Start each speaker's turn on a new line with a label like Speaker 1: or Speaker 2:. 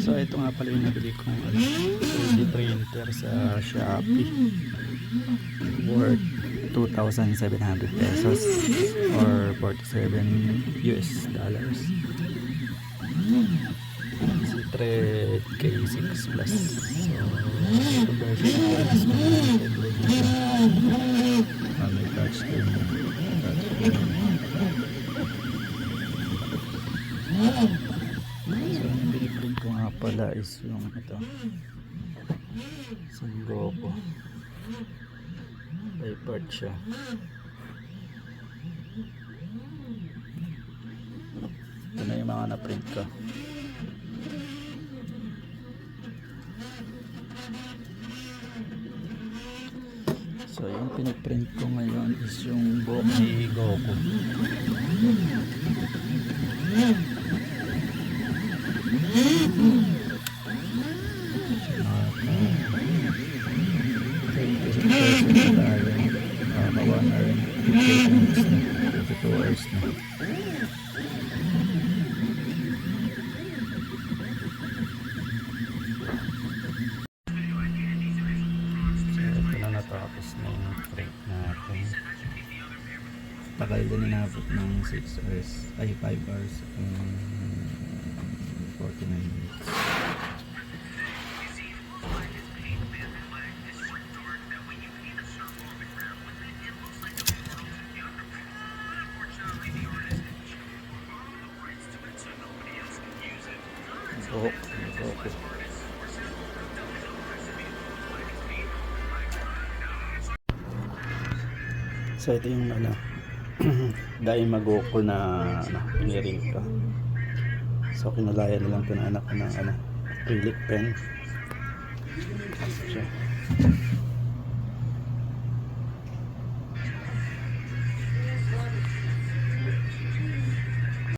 Speaker 1: So ito nga pala yung nabili kong 3D printer sa Shopee worth 2,700 pesos or 47 US dollars. Si Thread K6 Plus. So ito version may touchscreen. So yung biniprint ko nga pala is yung ito Son Goku by part siya. Ito na yung mga na-print ko. So yung piniprint ko ngayon is yung buhok ni Goku. Tapos na yung print natin. Tagal din inabot ng 6 hours ay 5 hours 49 minutes. Okay. So ito yung Daima Goku na pinirin ko. So kinulayan na lang ito na anak ko ng acrylic pen. So,